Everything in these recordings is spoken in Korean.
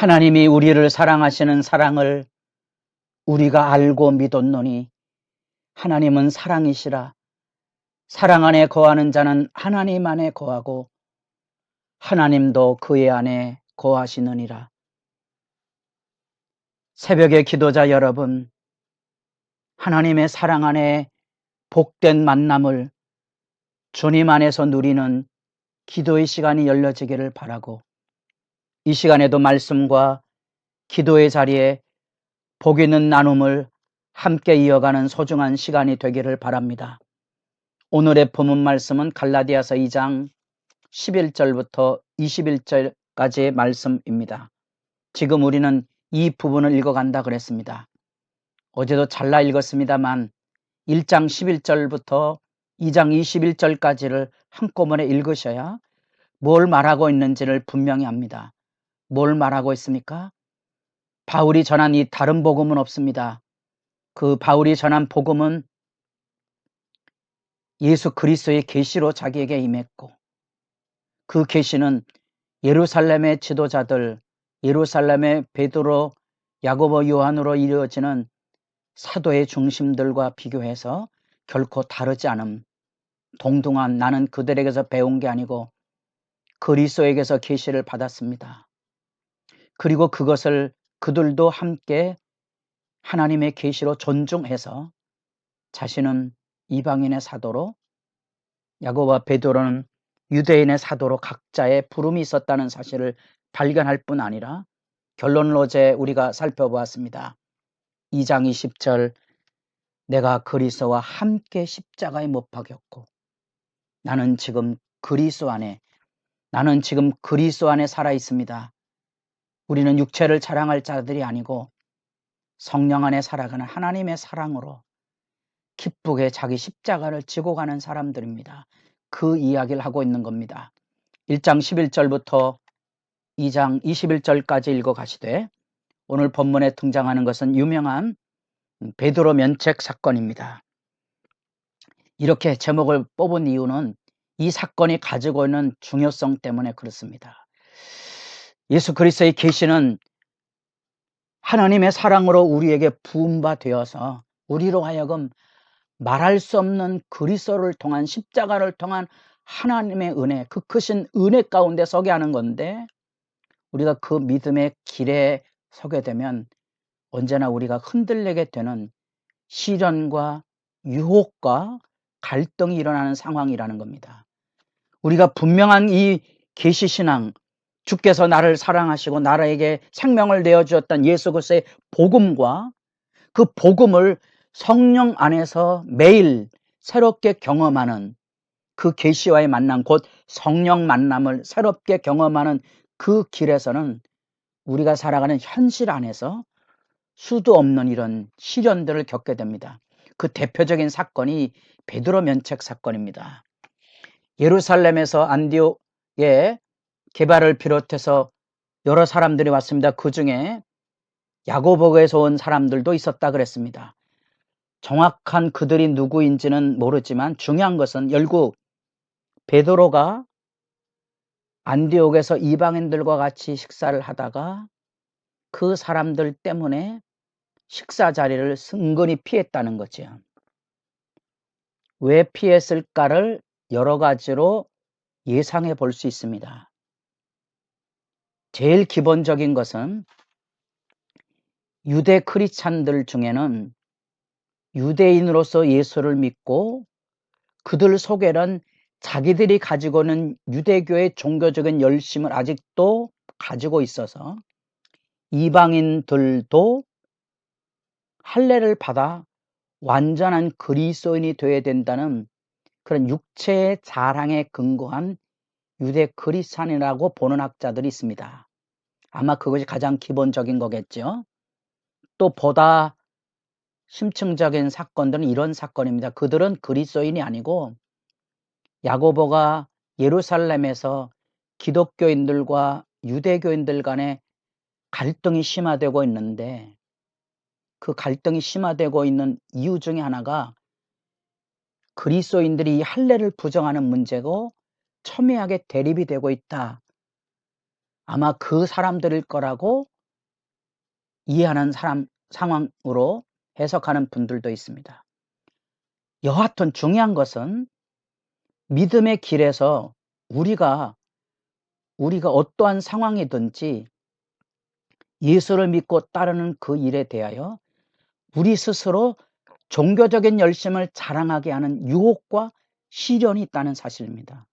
하나님이 우리를 사랑하시는 사랑을 우리가 알고 믿었노니 하나님은 사랑이시라. 사랑 안에 거하는 자는 하나님 안에 거하고 하나님도 그의 안에 거하시느니라. 새벽의 기도자 여러분, 하나님의 사랑 안에 복된 만남을 주님 안에서 누리는 기도의 시간이 열려지기를 바라고, 이 시간에도 말씀과 기도의 자리에 복 있는 나눔을 함께 이어가는 소중한 시간이 되기를 바랍니다. 오늘의 본문 말씀은 갈라디아서 2장 11절부터 21절까지의 말씀입니다. 지금 우리는 이 부분을 읽어간다 그랬습니다. 어제도 잘라 읽었습니다만 1장 11절부터 2장 21절까지를 한꺼번에 읽으셔야 뭘 말하고 있는지를 분명히 합니다. 뭘 말하고 있습니까? 바울이 전한 이 다른 복음은 없습니다. 그 바울이 전한 복음은 예수 그리스도의 계시로 자기에게 임했고, 그 계시는 예루살렘의 지도자들, 예루살렘의 베드로, 야고보, 요한으로 이루어지는 사도의 중심들과 비교해서 결코 다르지 않음. 동등한, 나는 그들에게서 배운 게 아니고 그리스도에게서 계시를 받았습니다. 그리고 그것을 그들도 함께 하나님의 계시로 존중해서 자신은 이방인의 사도로, 야고보와 베드로는 유대인의 사도로 각자의 부름이 있었다는 사실을 발견할 뿐 아니라 결론을 어제 우리가 살펴보았습니다. 2장 20절, 내가 그리스도와 함께 십자가에 못 박였고 나는 지금 그리스도 안에 살아 있습니다. 우리는 육체를 자랑할 자들이 아니고 성령 안에 살아가는 하나님의 사랑으로 기쁘게 자기 십자가를 지고 가는 사람들입니다. 그 이야기를 하고 있는 겁니다. 1장 11절부터 2장 21절까지 읽어가시되, 오늘 본문에 등장하는 것은 유명한 베드로 면책 사건입니다. 이렇게 제목을 뽑은 이유는 이 사건이 가지고 있는 중요성 때문에 그렇습니다. 예수 그리스도의 계시는 하나님의 사랑으로 우리에게 부음바 되어서 우리로 하여금 말할 수 없는 그리스도를 통한, 십자가를 통한 하나님의 은혜, 그 크신 은혜 가운데 서게 하는 건데, 우리가 그 믿음의 길에 서게 되면 언제나 우리가 흔들리게 되는 시련과 유혹과 갈등이 일어나는 상황이라는 겁니다. 우리가 분명한 이 계시신앙, 주께서 나를 사랑하시고 나에게 생명을 내어주었던 예수 그리스도의 복음과 그 복음을 성령 안에서 매일 새롭게 경험하는 그 계시와의 만남, 곧 성령 만남을 새롭게 경험하는 그 길에서는 우리가 살아가는 현실 안에서 수도 없는 이런 시련들을 겪게 됩니다. 그 대표적인 사건이 베드로 면책 사건입니다. 예루살렘에서 안디옥의 개발을 비롯해서 여러 사람들이 왔습니다. 그 중에 야고보에서 온 사람들도 있었다 그랬습니다. 정확한 그들이 누구인지는 모르지만 중요한 것은 결국 베드로가 안디옥에서 이방인들과 같이 식사를 하다가 그 사람들 때문에 식사 자리를 은근히 피했다는 거죠. 왜 피했을까를 여러 가지로 예상해 볼 수 있습니다. 제일 기본적인 것은 유대 크리스찬들 중에는 유대인으로서 예수를 믿고 그들 속에는 자기들이 가지고 있는 유대교의 종교적인 열심을 아직도 가지고 있어서 이방인들도 할례를 받아 완전한 그리스도인이 되어야 된다는 그런 육체의 자랑에 근거한 유대 크리스찬이라고 보는 학자들이 있습니다. 아마 그것이 가장 기본적인 거겠죠. 또 보다 심층적인 사건들은 이런 사건입니다. 그들은 그리스도인이 아니고 야고보가 예루살렘에서 기독교인들과 유대교인들 간에 갈등이 심화되고 있는데, 그 갈등이 심화되고 있는 이유 중에 하나가 그리스도인들이 이 할례를 부정하는 문제고 첨예하게 대립이 되고 있다. 아마 그 사람들일 거라고 이해하는 상황으로 해석하는 분들도 있습니다. 여하튼 중요한 것은 믿음의 길에서 우리가 어떠한 상황이든지 예수를 믿고 따르는 그 일에 대하여 우리 스스로 종교적인 열심을 자랑하게 하는 유혹과 시련이 있다는 사실입니다.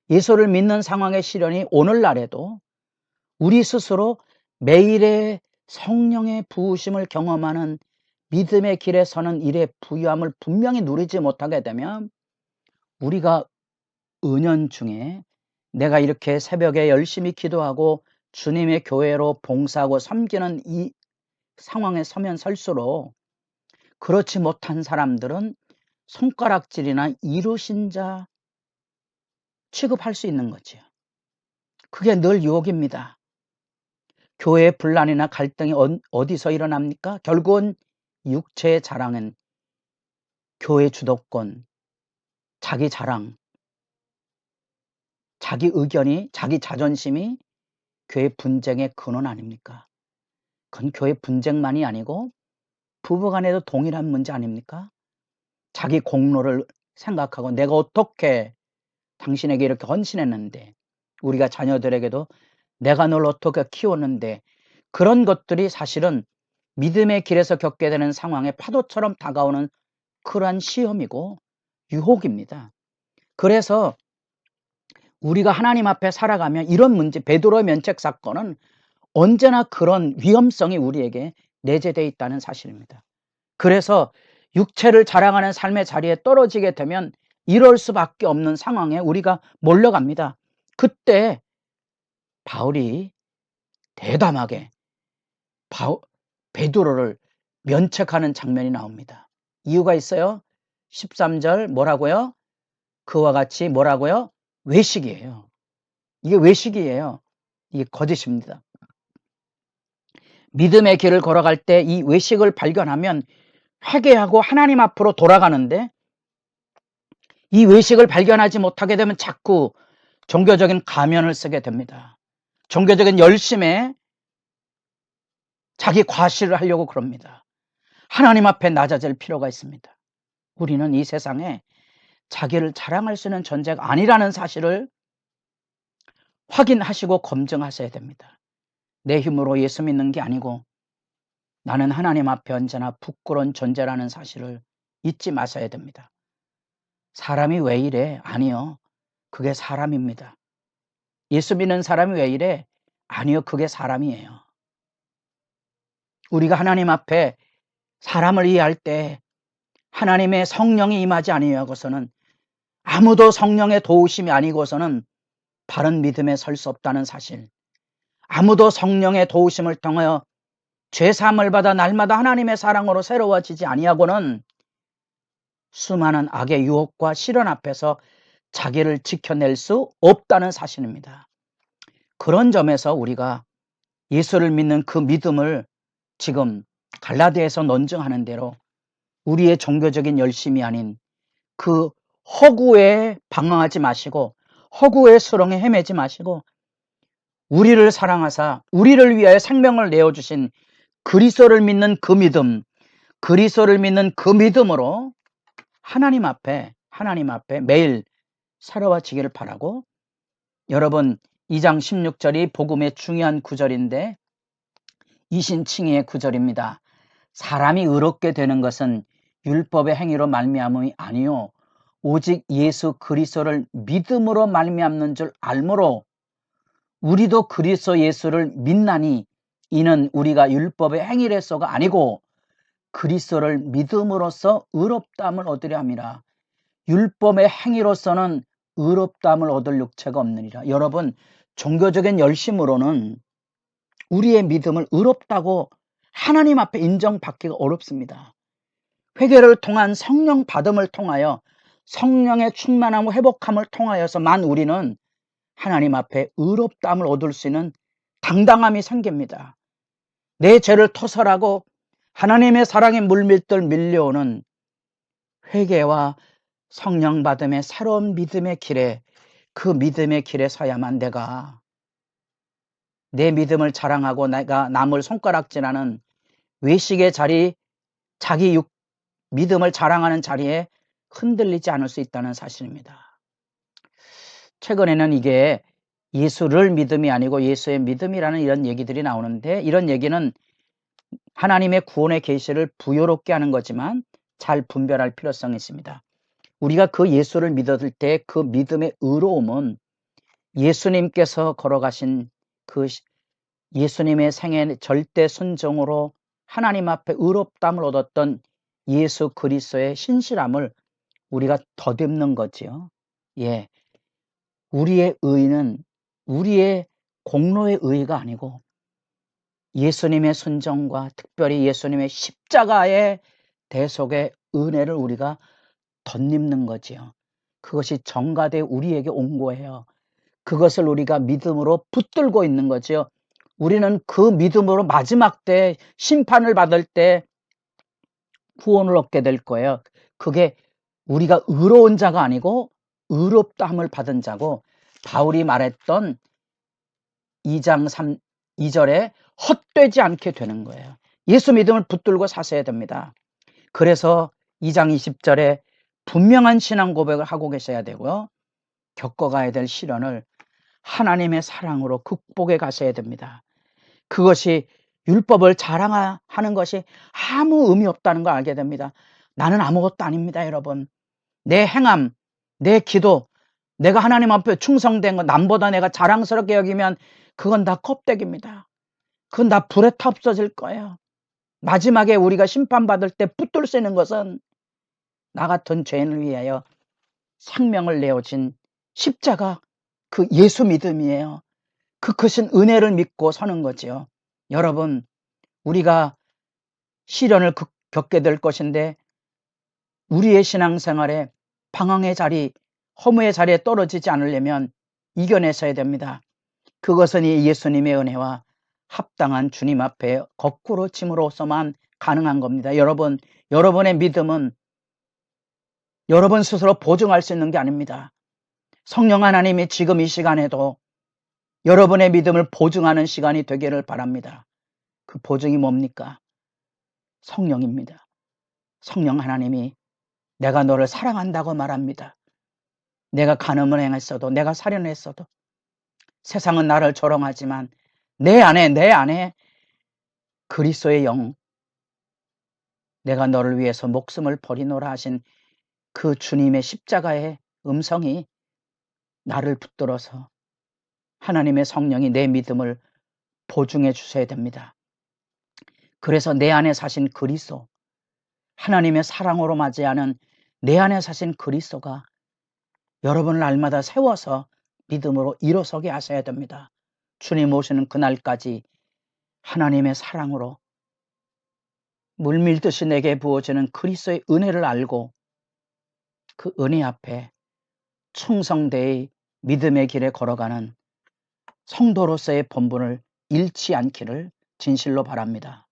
예수를 믿는 상황의 시련이 오늘날에도 우리 스스로 매일의 성령의 부으심을 경험하는 믿음의 길에 서는 일의 부유함을 분명히 누리지 못하게 되면 우리가 은연중에 내가 이렇게 새벽에 열심히 기도하고 주님의 교회로 봉사하고 섬기는 이 상황에 서면 설수록 그렇지 못한 사람들은 손가락질이나 이루신 자 취급할 수 있는 거지요. 그게 늘 유혹입니다. 교회의 분란이나 갈등이 어디서 일어납니까? 결국은 육체의 자랑은 교회 주도권, 자기 자랑, 자기 의견이, 자기 자존심이 교회 분쟁의 근원 아닙니까? 그건 교회 분쟁만이 아니고 부부간에도 동일한 문제 아닙니까? 자기 공로를 생각하고 내가 어떻게 당신에게 이렇게 헌신했는데, 우리가 자녀들에게도 내가 널 어떻게 키웠는데, 그런 것들이 사실은 믿음의 길에서 겪게 되는 상황에 파도처럼 다가오는 그러한 시험이고 유혹입니다. 그래서 우리가 하나님 앞에 살아가면 이런 문제, 베드로의 면책 사건은 언제나 그런 위험성이 우리에게 내재되어 있다는 사실입니다. 그래서 육체를 자랑하는 삶의 자리에 떨어지게 되면 이럴 수밖에 없는 상황에 우리가 몰려갑니다. 그때 바울이 대담하게 베드로를 면책하는 장면이 나옵니다. 이유가 있어요. 13절 뭐라고요? 그와 같이 뭐라고요? 외식이에요. 이게 외식이에요. 이게 거짓입니다. 믿음의 길을 걸어갈 때 이 외식을 발견하면 회개하고 하나님 앞으로 돌아가는데, 이 외식을 발견하지 못하게 되면 자꾸 종교적인 가면을 쓰게 됩니다. 종교적인 열심에 자기 과시를 하려고 그럽니다. 하나님 앞에 낮아질 필요가 있습니다. 우리는 이 세상에 자기를 자랑할 수 있는 존재가 아니라는 사실을 확인하시고 검증하셔야 됩니다. 내 힘으로 예수 믿는 게 아니고 나는 하나님 앞에 언제나 부끄러운 존재라는 사실을 잊지 마셔야 됩니다. 사람이 왜 이래? 아니요. 그게 사람입니다. 예수 믿는 사람이 왜 이래? 아니요. 그게 사람이에요. 우리가 하나님 앞에 사람을 이해할 때 하나님의 성령이 임하지 아니하고서는, 아무도 성령의 도우심이 아니고서는 바른 믿음에 설 수 없다는 사실, 아무도 성령의 도우심을 통하여 죄사함을 받아 날마다 하나님의 사랑으로 새로워지지 아니하고는 수많은 악의 유혹과 시련 앞에서 자기를 지켜낼 수 없다는 사실입니다. 그런 점에서 우리가 예수를 믿는 그 믿음을 지금 갈라디아에서 논증하는 대로 우리의 종교적인 열심이 아닌 그 허구에 방황하지 마시고, 허구의 수렁에 헤매지 마시고, 우리를 사랑하사 우리를 위하여 생명을 내어주신 그리스도를 믿는 그 믿음, 그리스도를 믿는 그 믿음으로 하나님 앞에 매일 살아와지기를 바라고, 여러분 2장 16절이 복음의 중요한 구절인데 이신칭의의 구절입니다. 사람이 의롭게 되는 것은 율법의 행위로 말미암음이 아니요 오직 예수 그리스도를 믿음으로 말미암는 줄 알므로 우리도 그리스도 예수를 믿나니 이는 우리가 율법의 행위로서가 아니고 그리스도를 믿음으로써 의롭다함을 얻으려 함이라. 율법의 행위로서는 의롭다함을 얻을 육체가 없느니라. 여러분, 종교적인 열심으로는 우리의 믿음을 의롭다고 하나님 앞에 인정받기가 어렵습니다. 회개를 통한 성령 받음을 통하여 성령의 충만함과 회복함을 통하여서만 우리는 하나님 앞에 의롭다함을 얻을 수 있는 당당함이 생깁니다. 내 죄를 토설하고 하나님의 사랑에 물밀듯 밀려오는 회개와 성령 받음의 새로운 믿음의 길에, 그 믿음의 길에 서야만 내가 내 믿음을 자랑하고 내가 남을 손가락질하는 외식의 자리, 자기 믿음을 자랑하는 자리에 흔들리지 않을 수 있다는 사실입니다. 최근에는 이게 예수를 믿음이 아니고 예수의 믿음이라는 이런 얘기들이 나오는데, 이런 얘기는 하나님의 구원의 계시를 부요롭게 하는 거지만 잘 분별할 필요성이 있습니다. 우리가 그 예수를 믿었을 때 그 믿음의 의로움은 예수님께서 걸어가신 그 예수님의 생애 절대 순종으로 하나님 앞에 의롭다함을 얻었던 예수 그리스도의 신실함을 우리가 덧입는 거지요. 예, 우리의 의는 우리의 공로의 의가 아니고 예수님의 순종과 특별히 예수님의 십자가의 대속의 은혜를 우리가 덧입는 거지요. 그것이 정가되 우리에게 온 거예요. 그것을 우리가 믿음으로 붙들고 있는 거지요. 우리는 그 믿음으로 마지막 때 심판을 받을 때 구원을 얻게 될 거예요. 그게 우리가 의로운 자가 아니고 의롭다함을 받은 자고, 바울이 말했던 2장 2절에 헛되지 않게 되는 거예요. 예수 믿음을 붙들고 사셔야 됩니다. 그래서 2장 20절에 분명한 신앙 고백을 하고 계셔야 되고요. 겪어가야 될 시련을 하나님의 사랑으로 극복해 가셔야 됩니다. 그것이 율법을 자랑하는 것이 아무 의미 없다는 걸 알게 됩니다. 나는 아무것도 아닙니다, 여러분. 내 행함, 내 기도, 내가 하나님 앞에 충성된 것, 남보다 내가 자랑스럽게 여기면 그건 다 껍데기입니다. 그건 다 불에 타 없어질 거예요. 마지막에 우리가 심판받을 때 붙들 수 있는 것은 나 같은 죄인을 위하여 생명을 내어진 십자가, 그 예수 믿음이에요. 그 크신 은혜를 믿고 서는 거지요. 여러분, 우리가 시련을 겪게 될 것인데 우리의 신앙생활에 방황의 자리, 허무의 자리에 떨어지지 않으려면 이겨내셔야 됩니다. 그것은 이 예수님의 은혜와 합당한 주님 앞에 거꾸로 짐으로써만 가능한 겁니다. 여러분, 여러분의 믿음은 여러분 스스로 보증할 수 있는 게 아닙니다. 성령 하나님이 지금 이 시간에도 여러분의 믿음을 보증하는 시간이 되기를 바랍니다. 그 보증이 뭡니까? 성령입니다. 성령 하나님이 내가 너를 사랑한다고 말합니다. 내가 간음을 행했어도, 내가 살인했어도, 세상은 나를 조롱하지만 내 안에 그리스도의 영, 내가 너를 위해서 목숨을 버리노라 하신 그 주님의 십자가의 음성이 나를 붙들어서 하나님의 성령이 내 믿음을 보증해 주셔야 됩니다. 그래서 내 안에 사신 그리스도, 하나님의 사랑으로 맞이하는 내 안에 사신 그리스도가 여러분을 날마다 세워서 믿음으로 일어서게 하셔야 됩니다. 주님 오시는 그날까지 하나님의 사랑으로 물밀듯이 내게 부어지는 그리스도의 은혜를 알고 그 은혜 앞에 충성되이 믿음의 길에 걸어가는 성도로서의 본분을 잃지 않기를 진실로 바랍니다.